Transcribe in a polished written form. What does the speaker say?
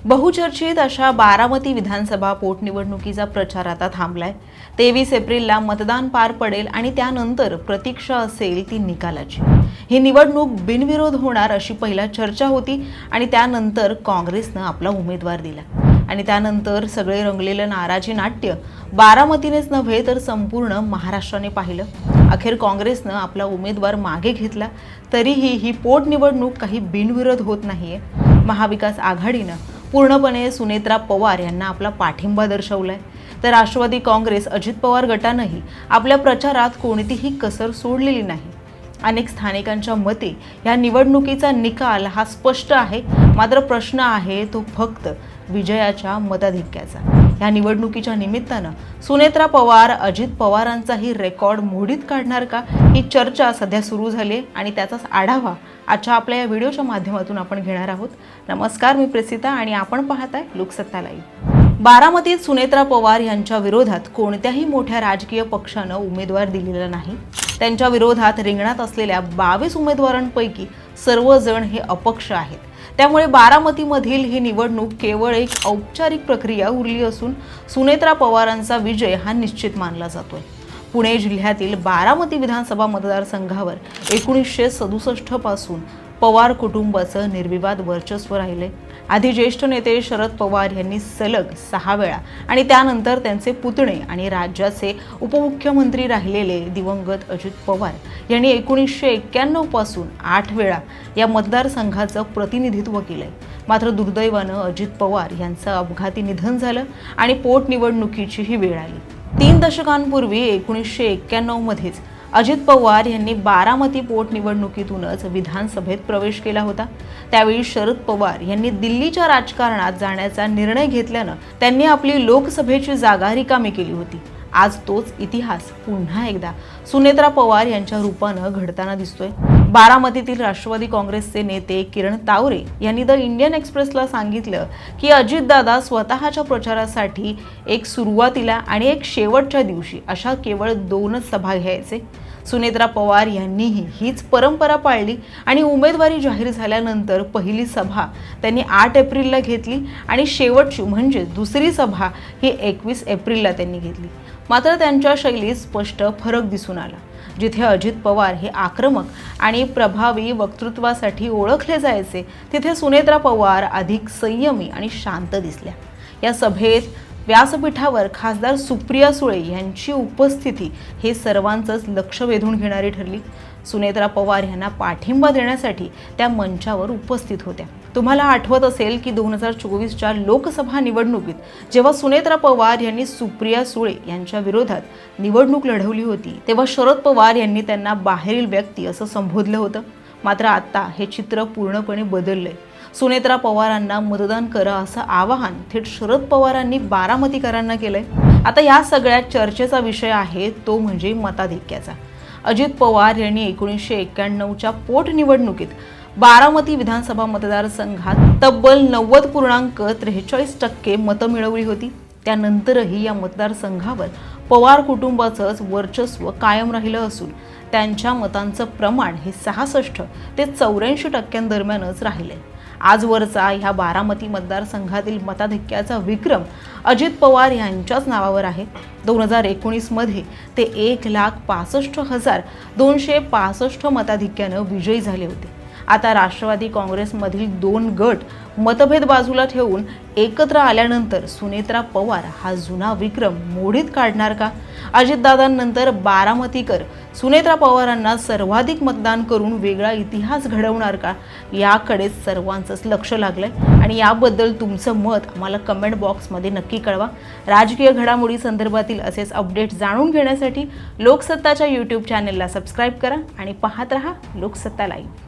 बहुचर्चित अशा बारामती विधानसभा पोटनिवडणुकीचा प्रचार आता थांबलाय। 23 एप्रिलला मतदान पार पडेल आणि त्यानंतर प्रतीक्षा असेल ती निकालाची। ही निवडणूक बिनविरोध होणार अशी पहिला चर्चा होती आणि त्यानंतर काँग्रेसने आपला उमेदवार दिला आणि त्यानंतर सगळे रंगलेलं नाराजी नाट्य बारामतीनेच नव्हे तर संपूर्ण महाराष्ट्राने पाहिलं। अखेर काँग्रेसने आपला उमेदवार मागे घेतला, तरीही ही पोटनिवडणूक काही बिनविरोध होत नाहीये। महाविकास आघाडीने पूर्णपणे सुनेत्रा पवार यांना आपला पाठिंबा दर्शवलाय, तर राष्ट्रवादी काँग्रेस अजित पवार गटानेही आपल्या प्रचारात कोणतीही कसर सोडलेली नाही। अनेक स्थानिकांच्या मते या निवडणुकीचा निकाल हा स्पष्ट आहे, मात्र प्रश्न आहे तो फक्त विजयाच्या मताधिक्याचा। या निवडणुकीच्या निमित्तानं सुनेत्रा पवार अजित पवारांचाही रेकॉर्ड मोडीत काढणार का, ही चर्चा सध्या सुरू झाली आणि त्याचाच आढावा आजच्या आपल्या या व्हिडिओच्या माध्यमातून आपण घेणार आहोत। नमस्कार, मी प्रेसिता आणि आपण पाहताय लोकसत्ता लाईव्ह। बारामतीत सुनेत्रा पवार यांच्या विरोधात कोणत्याही मोठ्या राजकीय पक्षानं उमेदवार दिलेला नाही। त्यांच्या विरोधात रिंगणात असलेल्या 22 उमेदवारांपैकी सर्वजण हे अपक्ष आहेत। त्यामुळे बारामतीमधील ही निवडणूक केवळ एक औपचारिक प्रक्रिया उरली असून सुनेत्रा पवारांचा विजय हा निश्चित मानला जातोय। पुणे जिल्ह्यातील बारामती विधानसभा मतदारसंघावर 1967 पासून पवार कुटुंबाचं निर्विवाद वर्चस्व राहिले। आधी ज्येष्ठ नेते शरद पवार यांनी सलग 6 वेळा आणि त्यानंतर त्यांचे पुतणे आणि राज्याचे उपमुख्यमंत्री राहिलेले दिवंगत अजित पवार यांनी 1991 पासून 8 वेळा या मतदारसंघाचं प्रतिनिधित्व केलंय। मात्र दुर्दैवानं अजित पवार यांचं अपघाती निधन झालं आणि पोटनिवडणुकीची ही वेळ आली। 3 दशकांपूर्वी 1991 मध्येच अजित पवार यांनी बारामती पोटनिवडणुकीतूनच विधानसभेत प्रवेश केला होता। त्यावेळी शरद पवार यांनी दिल्लीच्या राजकारणात जाण्याचा निर्णय घेतल्यानं त्यांनी आपली लोकसभेची जागा रिकामी केली होती। आज तोच इतिहास पुन्हा एकदा सुनेत्रा पवार यांच्या रूपानं घडताना दिसतोय। बारामतीतील राष्ट्रवादी काँग्रेसचे नेते किरण तावरे यांनी द इंडियन एक्सप्रेसला सांगितलं की अजितदादा स्वतःच्या प्रचारासाठी एक सुरुवातीला आणि एक शेवटच्या दिवशी अशा केवळ 2च सभा घ्यायचे। सुनेत्रा पवार यांनीही हीच परंपरा पाळली आणि उमेदवारी जाहीर झाल्यानंतर पहिली सभा त्यांनी 8 एप्रिलला घेतली आणि शेवटची म्हणजे दुसरी सभा ही 21 एप्रिलला त्यांनी घेतली। मात्र त्यांच्या शैलीत स्पष्ट फरक दिसून आला। जिथे अजित पवार हे आक्रमक आणि प्रभावी वक्तृत्वासाठी ओळखले जायचे, तिथे सुनेत्रा पवार अधिक संयमी आणि शांत दिसल्या। या सभेत व्यासपीठावर खासदार सुप्रिया सुळे यांची उपस्थिती हे सर्वांचंच लक्ष वेधून घेणारी ठरली। सुनेत्रा पवार यांना पाठिंबा देण्यासाठी त्या मंचावर उपस्थित होत्या। तुम्हाला आठवत असेल की 2024च्या लोकसभा निवडणुकीत जेव्हा सुनेत्रा पवार यांनी सुप्रिया सुळे यांच्या विरोधात निवडणूक लढवली होती, तेव्हा शरद पवार यांनी त्यांना बाहेरील व्यक्ती असं संबोधलं होतं। मात्र आता हे चित्र पूर्णपणे बदललंय। सुनेत्रा पवारांना मतदान करा असं आवाहन थेट शरद पवारांनी बारामतीकरांना केलंय। आता या सगळ्या चर्चेचा विषय आहे तो म्हणजे मताधिक्याचा। अजित पवार यांनी 1991च्या पोटनिवडणुकीत बारामती विधानसभा मतदारसंघात तब्बल 90.43% मतं मिळवली होती। त्यानंतरही या मतदारसंघावर पवार कुटुंबाचंच वर्चस्व कायम राहिलं असून त्यांच्या मतांचं प्रमाण हे 66 ते 84% दरम्यानच राहिलंय। आजवरचा ह्या बारामती मतदारसंघातील मताधिक्याचा विक्रम अजित पवार यांच्याच नावावर आहे। 2019 मध्ये ते 1,65,265 मताधिक्यानं विजयी झाले होते। आता राष्ट्रवादी काँग्रेसमधील 2 गट मतभेद बाजूला ठेवून एकत्र आल्यानंतर सुनेत्रा पवार हा जुना विक्रम मोडीत काढणार का? अजितदादांनंतर बारामतीकर सुनेत्रा पवारांना सर्वाधिक मतदान करून वेगळा इतिहास घडवणार का? याकडे सर्वांचंच लक्ष लागलंय आणि याबद्दल तुमचं मत आम्हाला कमेंट बॉक्समध्ये नक्की कळवा। राजकीय घडामोडी संदर्भातील असेच अपडेट जाणून घेण्यासाठी लोकसत्ताच्या YouTube चॅनेलला सबस्क्राईब करा आणि पाहत रहा लोकसत्ता लाईव्ह।